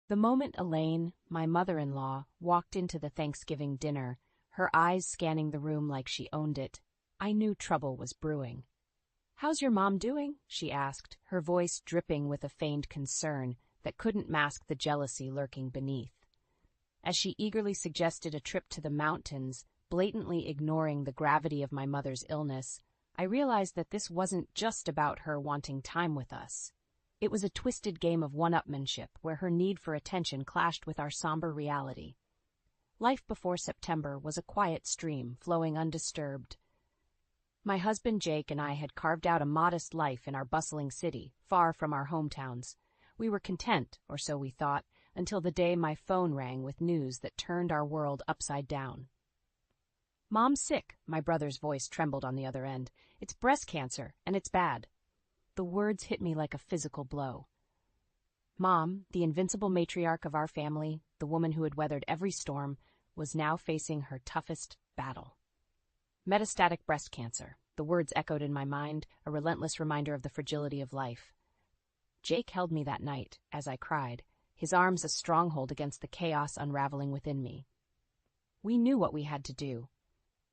The moment Elaine, my mother-in-law, walked into the Thanksgiving dinner, her eyes scanning the room like she owned it, I knew trouble was brewing. "How's your mom doing?" she asked, her voice dripping with a feigned concern that couldn't mask the jealousy lurking beneath. As she eagerly suggested a trip to the mountains, blatantly ignoring the gravity of my mother's illness, I realized that this wasn't just about her wanting time with us. It was a twisted game of one-upmanship where her need for attention clashed with our somber reality. Life before September was a quiet stream, flowing undisturbed. My husband Jake and I had carved out a modest life in our bustling city, far from our hometowns. We were content, or so we thought, until the day my phone rang with news that turned our world upside down. "Mom's sick," my brother's voice trembled on the other end. "It's breast cancer, and it's bad." The words hit me like a physical blow. Mom, the invincible matriarch of our family, the woman who had weathered every storm, was now facing her toughest battle. Metastatic breast cancer. The words echoed in my mind, a relentless reminder of the fragility of life. Jake held me that night, as I cried, his arms a stronghold against the chaos unraveling within me. We knew what we had to do.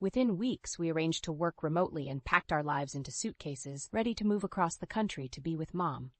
Within weeks, we arranged to work remotely and packed our lives into suitcases, ready to move across the country to be with Mom.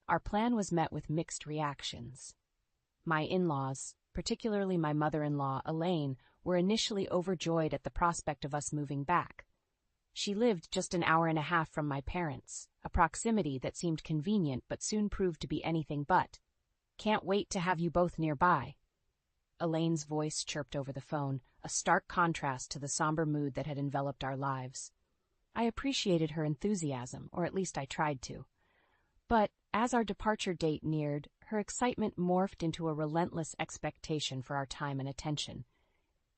Our plan was met with mixed reactions. My in-laws, particularly my mother-in-law, Elaine, were initially overjoyed at the prospect of us moving back. She lived just an hour and a half from my parents, a proximity that seemed convenient but soon proved to be anything but. "Can't wait to have you both nearby." Elaine's voice chirped over the phone, a stark contrast to the somber mood that had enveloped our lives. I appreciated her enthusiasm, or at least I tried to. But as our departure date neared, her excitement morphed into a relentless expectation for our time and attention.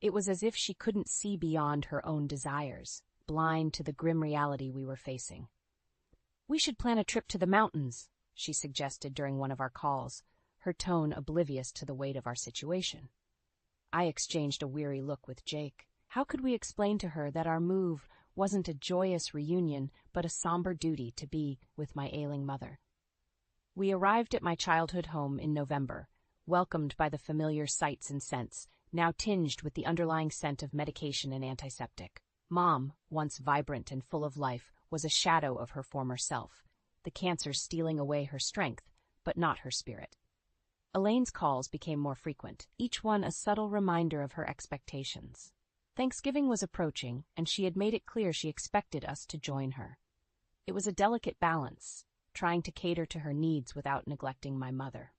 It was as if she couldn't see beyond her own desires, blind to the grim reality we were facing. "We should plan a trip to the mountains," she suggested during one of our calls, her tone oblivious to the weight of our situation. I exchanged a weary look with Jake. How could we explain to her that our move wasn't a joyous reunion, but a somber duty to be with my ailing mother? We arrived at my childhood home in November, welcomed by the familiar sights and scents, now tinged with the underlying scent of medication and antiseptic. Mom, once vibrant and full of life, was a shadow of her former self, the cancer stealing away her strength, but not her spirit. Elaine's calls became more frequent, each one a subtle reminder of her expectations. Thanksgiving was approaching, and she had made it clear she expected us to join her. It was a delicate balance, trying to cater to her needs without neglecting my mother.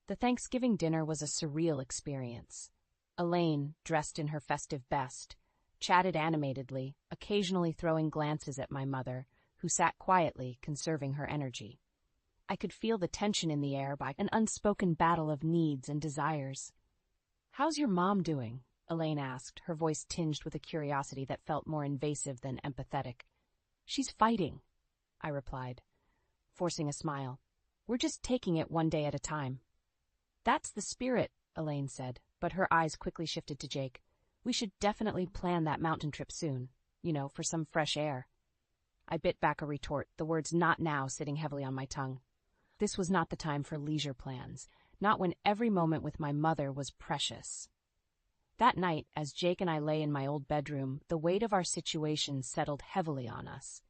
The Thanksgiving dinner was a surreal experience. Elaine, dressed in her festive best, chatted animatedly, occasionally throwing glances at my mother, who sat quietly, conserving her energy. I could feel the tension in the air by an unspoken battle of needs and desires. "How's your mom doing?" Elaine asked, her voice tinged with a curiosity that felt more invasive than empathetic. "She's fighting," I replied, forcing a smile. "We're just taking it one day at a time." "That's the spirit," Elaine said, but her eyes quickly shifted to Jake. "We should definitely plan that mountain trip soon, for some fresh air." I bit back a retort, the words "not now" sitting heavily on my tongue. This was not the time for leisure plans, not when every moment with my mother was precious. That night, as Jake and I lay in my old bedroom, the weight of our situation settled heavily on us.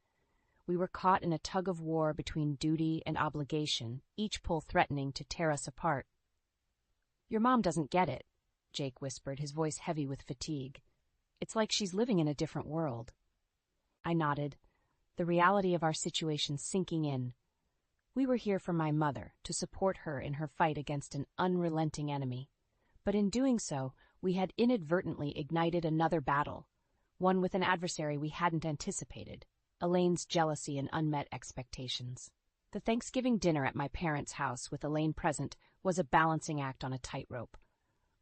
We were caught in a tug-of-war between duty and obligation, each pull threatening to tear us apart. "Your mom doesn't get it," Jake whispered, his voice heavy with fatigue. "It's like she's living in a different world." I nodded, the reality of our situation sinking in. We were here for my mother, to support her in her fight against an unrelenting enemy. But in doing so, we had inadvertently ignited another battle, one with an adversary we hadn't anticipated, Elaine's jealousy and unmet expectations. The Thanksgiving dinner at my parents' house with Elaine present was a balancing act on a tightrope.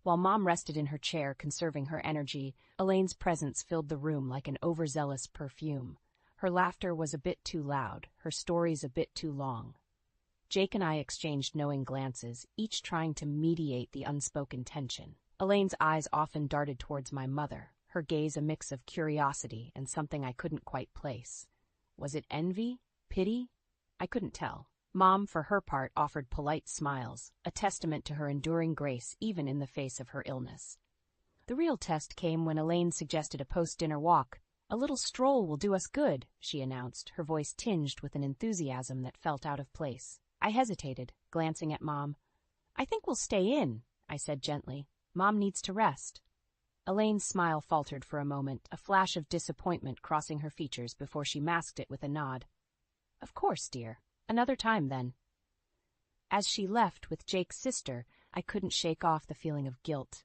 While Mom rested in her chair, conserving her energy, Elaine's presence filled the room like an overzealous perfume. Her laughter was a bit too loud, her stories a bit too long. Jake and I exchanged knowing glances, each trying to mediate the unspoken tension. Elaine's eyes often darted towards my mother, her gaze a mix of curiosity and something I couldn't quite place. Was it envy? Pity? I couldn't tell. Mom, for her part, offered polite smiles, a testament to her enduring grace even in the face of her illness. The real test came when Elaine suggested a post-dinner walk. "A little stroll will do us good," she announced, her voice tinged with an enthusiasm that felt out of place. I hesitated, glancing at Mom. "I think we'll stay in," I said gently. "Mom needs to rest." Elaine's smile faltered for a moment, a flash of disappointment crossing her features before she masked it with a nod. "Of course, dear. Another time, then." As she left with Jake's sister, I couldn't shake off the feeling of guilt.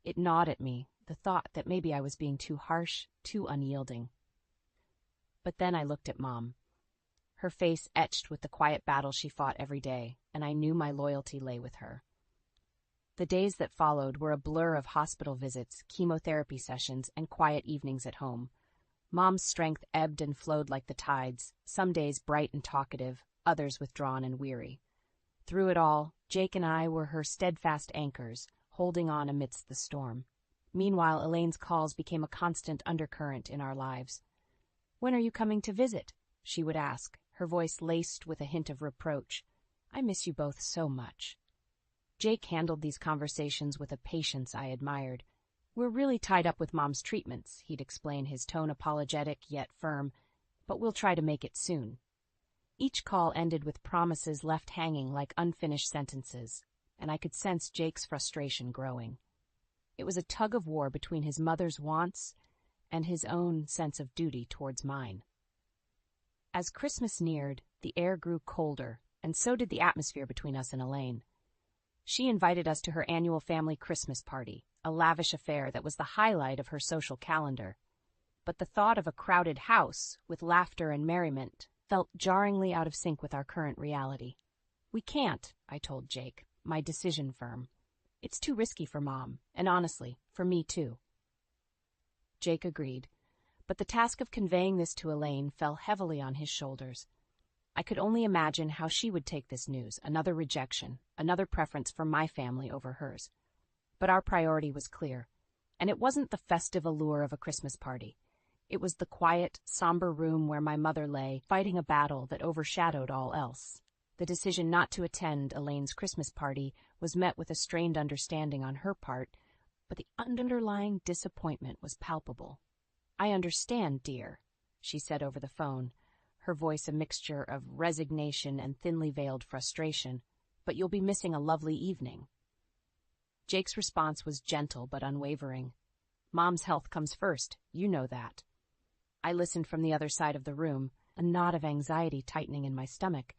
It gnawed at me, the thought that maybe I was being too harsh, too unyielding. But then I looked at Mom. Her face etched with the quiet battle she fought every day, and I knew my loyalty lay with her. The days that followed were a blur of hospital visits, chemotherapy sessions, and quiet evenings at home. Mom's strength ebbed and flowed like the tides, some days bright and talkative, others withdrawn and weary. Through it all, Jake and I were her steadfast anchors, holding on amidst the storm. Meanwhile, Elaine's calls became a constant undercurrent in our lives. "When are you coming to visit?" she would ask, her voice laced with a hint of reproach. "I miss you both so much." Jake handled these conversations with a patience I admired. "We're really tied up with Mom's treatments," he'd explain, his tone apologetic yet firm, "but we'll try to make it soon." Each call ended with promises left hanging like unfinished sentences, and I could sense Jake's frustration growing. It was a tug-of-war between his mother's wants and his own sense of duty towards mine. As Christmas neared, the air grew colder, and so did the atmosphere between us and Elaine. She invited us to her annual family Christmas party, a lavish affair that was the highlight of her social calendar. But the thought of a crowded house, with laughter and merriment, felt jarringly out of sync with our current reality. "We can't," I told Jake, my decision firm. "It's too risky for Mom, and honestly, for me too." Jake agreed, but the task of conveying this to Elaine fell heavily on his shoulders. I could only imagine how she would take this news, another rejection, another preference for my family over hers. But our priority was clear, and it wasn't the festive allure of a Christmas party. It was the quiet, somber room where my mother lay, fighting a battle that overshadowed all else. The decision not to attend Elaine's Christmas party was met with a strained understanding on her part, but the underlying disappointment was palpable. "I understand, dear," she said over the phone, her voice a mixture of resignation and thinly veiled frustration, "but you'll be missing a lovely evening." Jake's response was gentle but unwavering. "Mom's health comes first, you know that." I listened from the other side of the room, a knot of anxiety tightening in my stomach.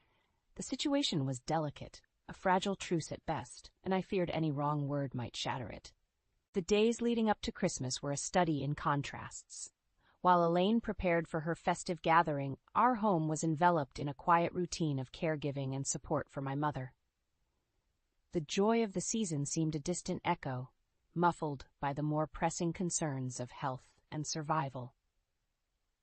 The situation was delicate, a fragile truce at best, and I feared any wrong word might shatter it. The days leading up to Christmas were a study in contrasts. While Elaine prepared for her festive gathering, our home was enveloped in a quiet routine of caregiving and support for my mother. The joy of the season seemed a distant echo, muffled by the more pressing concerns of health and survival.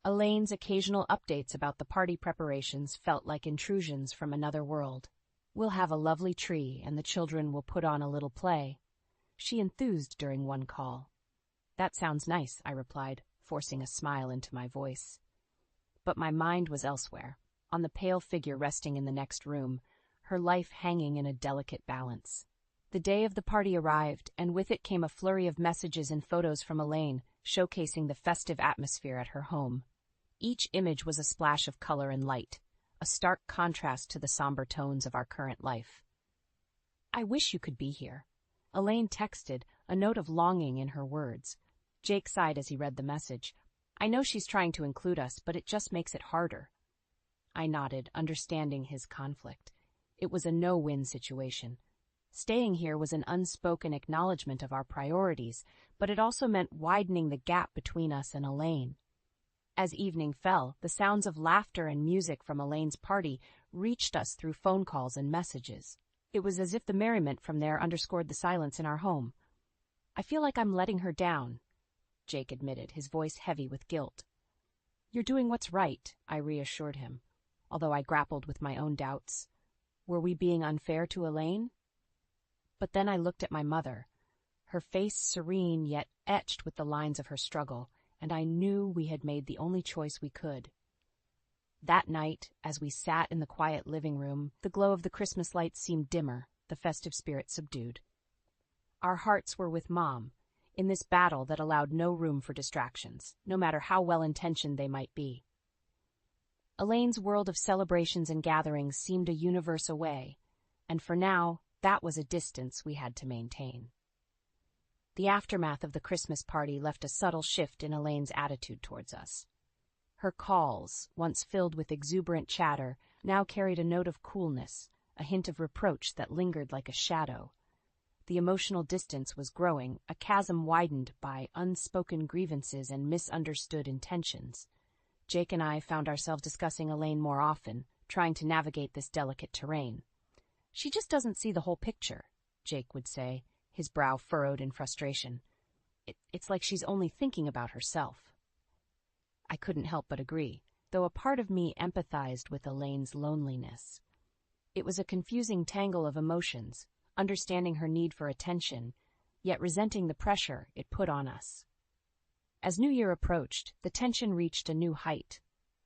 Elaine's occasional updates about the party preparations felt like intrusions from another world. "We'll have a lovely tree, and the children will put on a little play," she enthused during one call. "That sounds nice," I replied, forcing a smile into my voice. But my mind was elsewhere, on the pale figure resting in the next room, her life hanging in a delicate balance. The day of the party arrived, and with it came a flurry of messages and photos from Elaine, showcasing the festive atmosphere at her home. Each image was a splash of color and light, a stark contrast to the somber tones of our current life. "I wish you could be here," Elaine texted, a note of longing in her words. Jake sighed as he read the message. "I know she's trying to include us, but it just makes it harder." I nodded, understanding his conflict. It was a no-win situation. Staying here was an unspoken acknowledgement of our priorities, but it also meant widening the gap between us and Elaine. As evening fell, the sounds of laughter and music from Elaine's party reached us through phone calls and messages. It was as if the merriment from there underscored the silence in our home. "I feel like I'm letting her down," Jake admitted, his voice heavy with guilt. "You're doing what's right," I reassured him, although I grappled with my own doubts. Were we being unfair to Elaine? But then I looked at my mother, her face serene yet etched with the lines of her struggle, and I knew we had made the only choice we could. That night, as we sat in the quiet living room, the glow of the Christmas lights seemed dimmer, the festive spirit subdued. Our hearts were with Mom, in this battle that allowed no room for distractions, no matter how well-intentioned they might be. Elaine's world of celebrations and gatherings seemed a universe away, and for now, that was a distance we had to maintain. The aftermath of the Christmas party left a subtle shift in Elaine's attitude towards us. Her calls, once filled with exuberant chatter, now carried a note of coolness, a hint of reproach that lingered like a shadow. The emotional distance was growing, a chasm widened by unspoken grievances and misunderstood intentions. Jake and I found ourselves discussing Elaine more often, trying to navigate this delicate terrain. "She just doesn't see the whole picture," Jake would say, his brow furrowed in frustration. It's like she's only thinking about herself." I couldn't help but agree, though a part of me empathized with Elaine's loneliness. It was a confusing tangle of emotions, understanding her need for attention, yet resenting the pressure it put on us. As New Year approached, the tension reached a new height.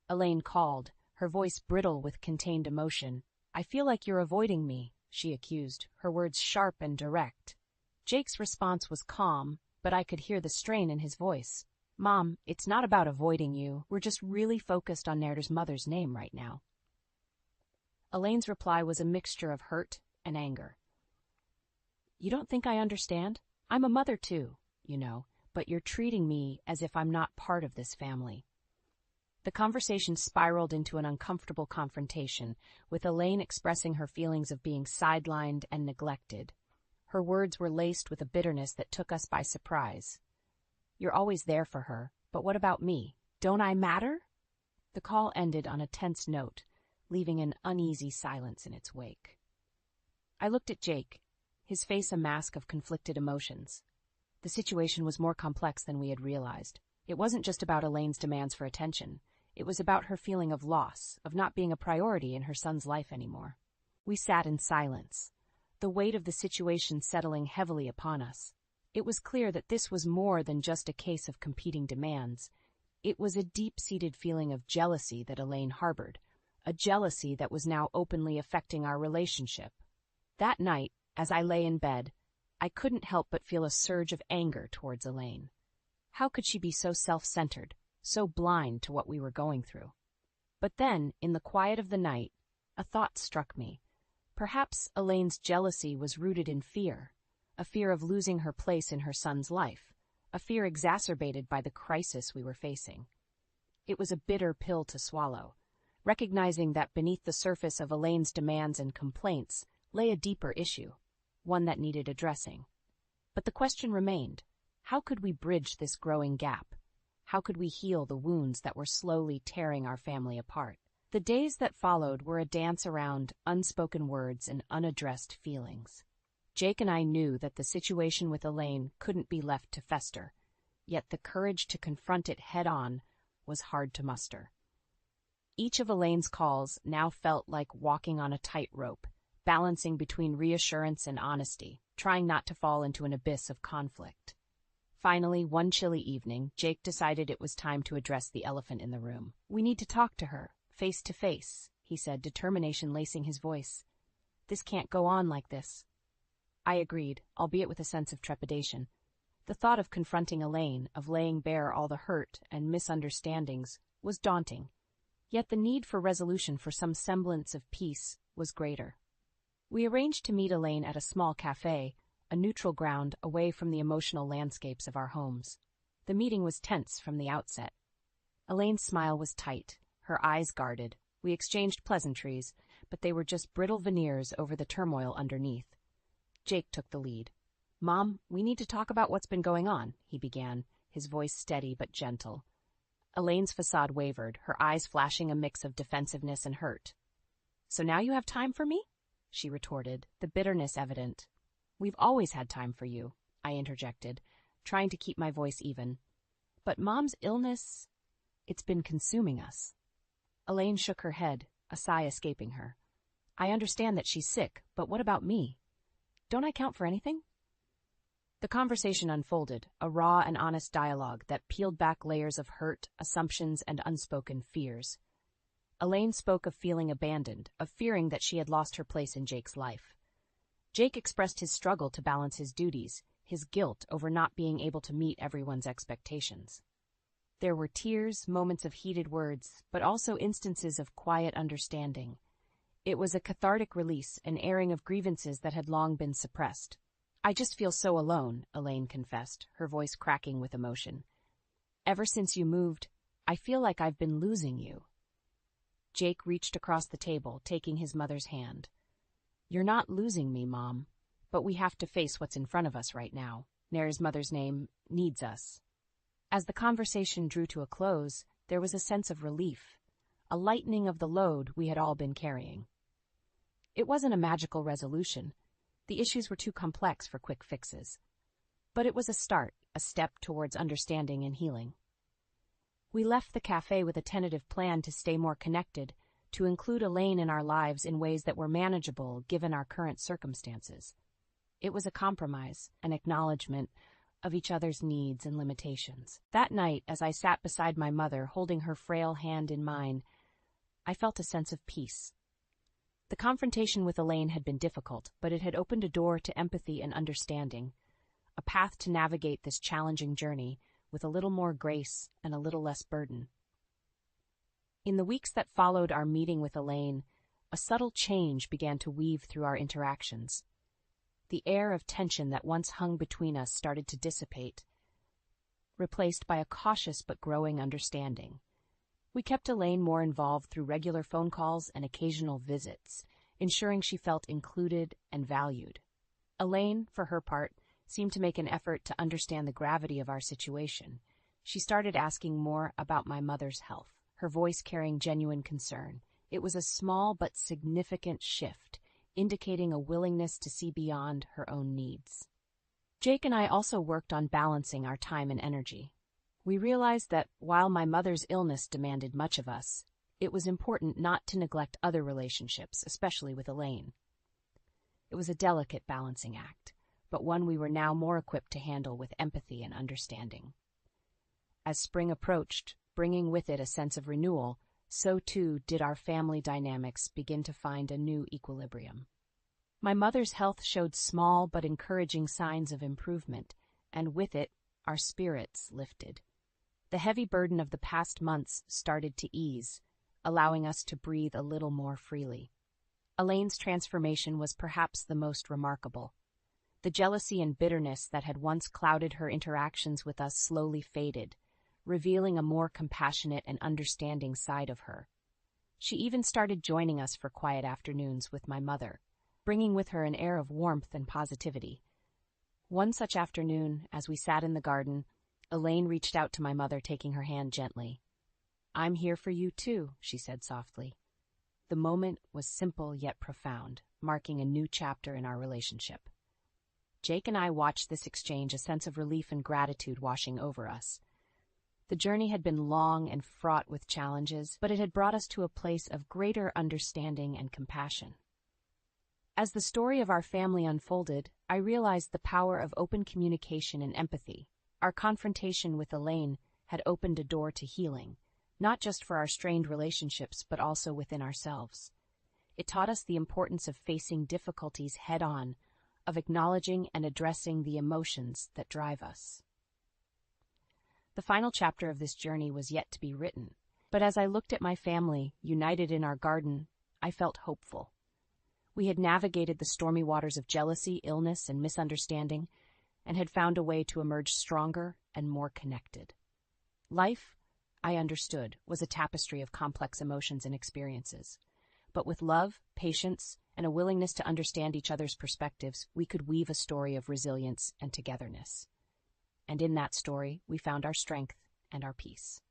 Elaine called, her voice brittle with contained emotion. "I feel like you're avoiding me," she accused, her words sharp and direct. Jake's response was calm, but I could hear the strain in his voice. "Mom, it's not about avoiding you. We're just really focused on Nerder's mother's name right now." Elaine's reply was a mixture of hurt and anger. "You don't think I understand? I'm a mother too, but you're treating me as if I'm not part of this family." The conversation spiraled into an uncomfortable confrontation, with Elaine expressing her feelings of being sidelined and neglected. Her words were laced with a bitterness that took us by surprise. "You're always there for her, but what about me? Don't I matter?" The call ended on a tense note, leaving an uneasy silence in its wake. I looked at Jake, his face a mask of conflicted emotions. The situation was more complex than we had realized. It wasn't just about Elaine's demands for attention. It was about her feeling of loss, of not being a priority in her son's life anymore. We sat in silence, the weight of the situation settling heavily upon us. It was clear that this was more than just a case of competing demands. It was a deep-seated feeling of jealousy that Elaine harbored, a jealousy that was now openly affecting our relationship. That night, as I lay in bed, I couldn't help but feel a surge of anger towards Elaine. How could she be so self-centered, so blind to what we were going through? But then, in the quiet of the night, a thought struck me. Perhaps Elaine's jealousy was rooted in fear, a fear of losing her place in her son's life, a fear exacerbated by the crisis we were facing. It was a bitter pill to swallow, recognizing that beneath the surface of Elaine's demands and complaints lay a deeper issue, one that needed addressing. But the question remained, how could we bridge this growing gap? How could we heal the wounds that were slowly tearing our family apart? The days that followed were a dance around unspoken words and unaddressed feelings. Jake and I knew that the situation with Elaine couldn't be left to fester, yet the courage to confront it head-on was hard to muster. Each of Elaine's calls now felt like walking on a tightrope, balancing between reassurance and honesty, trying not to fall into an abyss of conflict. Finally, one chilly evening, Jake decided it was time to address the elephant in the room. "We need to talk to her, face to face," he said, determination lacing his voice. "This can't go on like this." I agreed, albeit with a sense of trepidation. The thought of confronting Elaine, of laying bare all the hurt and misunderstandings, was daunting. Yet the need for resolution, for some semblance of peace, was greater. We arranged to meet Elaine at a small cafe, a neutral ground away from the emotional landscapes of our homes. The meeting was tense from the outset. Elaine's smile was tight, her eyes guarded. We exchanged pleasantries, but they were just brittle veneers over the turmoil underneath. Jake took the lead. "Mom, we need to talk about what's been going on," he began, his voice steady but gentle. Elaine's facade wavered, her eyes flashing a mix of defensiveness and hurt. "So now you have time for me?" she retorted, the bitterness evident. "We've always had time for you," I interjected, trying to keep my voice even. "But Mom's illness, it's been consuming us." Elaine shook her head, a sigh escaping her. "I understand that she's sick, but what about me? Don't I count for anything?" The conversation unfolded, a raw and honest dialogue that peeled back layers of hurt, assumptions, and unspoken fears. Elaine spoke of feeling abandoned, of fearing that she had lost her place in Jake's life. Jake expressed his struggle to balance his duties, his guilt over not being able to meet everyone's expectations. There were tears, moments of heated words, but also instances of quiet understanding. It was a cathartic release, an airing of grievances that had long been suppressed. "I just feel so alone," Elaine confessed, her voice cracking with emotion. "Ever since you moved, I feel like I've been losing you." Jake reached across the table, taking his mother's hand. "You're not losing me, Mom, but we have to face what's in front of us right now. Nair's mother's name needs us." As the conversation drew to a close, there was a sense of relief, a lightening of the load we had all been carrying. It wasn't a magical resolution. The issues were too complex for quick fixes. But it was a start, a step towards understanding and healing. We left the cafe with a tentative plan to stay more connected, to include Elaine in our lives in ways that were manageable given our current circumstances. It was a compromise, an acknowledgement of each other's needs and limitations. That night, as I sat beside my mother, holding her frail hand in mine, I felt a sense of peace. The confrontation with Elaine had been difficult, but it had opened a door to empathy and understanding, a path to navigate this challenging journey with a little more grace and a little less burden. In the weeks that followed our meeting with Elaine, a subtle change began to weave through our interactions. The air of tension that once hung between us started to dissipate, replaced by a cautious but growing understanding. We kept Elaine more involved through regular phone calls and occasional visits, ensuring she felt included and valued. Elaine, for her part, seemed to make an effort to understand the gravity of our situation. She started asking more about my mother's health, her voice carrying genuine concern. It was a small but significant shift, indicating a willingness to see beyond her own needs. Jake and I also worked on balancing our time and energy. We realized that while my mother's illness demanded much of us, it was important not to neglect other relationships, especially with Elaine. It was a delicate balancing act, but one we were now more equipped to handle with empathy and understanding. As spring approached, bringing with it a sense of renewal, so too did our family dynamics begin to find a new equilibrium. My mother's health showed small but encouraging signs of improvement, and with it, our spirits lifted. The heavy burden of the past months started to ease, allowing us to breathe a little more freely. Elaine's transformation was perhaps the most remarkable. The jealousy and bitterness that had once clouded her interactions with us slowly faded, revealing a more compassionate and understanding side of her. She even started joining us for quiet afternoons with my mother, bringing with her an air of warmth and positivity. One such afternoon, as we sat in the garden, Elaine reached out to my mother, taking her hand gently. "I'm here for you too," she said softly. The moment was simple yet profound, marking a new chapter in our relationship. Jake and I watched this exchange, a sense of relief and gratitude washing over us. The journey had been long and fraught with challenges, but it had brought us to a place of greater understanding and compassion. As the story of our family unfolded, I realized the power of open communication and empathy. Our confrontation with Elaine had opened a door to healing, not just for our strained relationships, but also within ourselves. It taught us the importance of facing difficulties head-on, of acknowledging and addressing the emotions that drive us. The final chapter of this journey was yet to be written, but as I looked at my family, united in our garden, I felt hopeful. We had navigated the stormy waters of jealousy, illness, and misunderstanding, and had found a way to emerge stronger and more connected. Life, I understood, was a tapestry of complex emotions and experiences. But with love, patience, and a willingness to understand each other's perspectives, we could weave a story of resilience and togetherness. And in that story, we found our strength and our peace.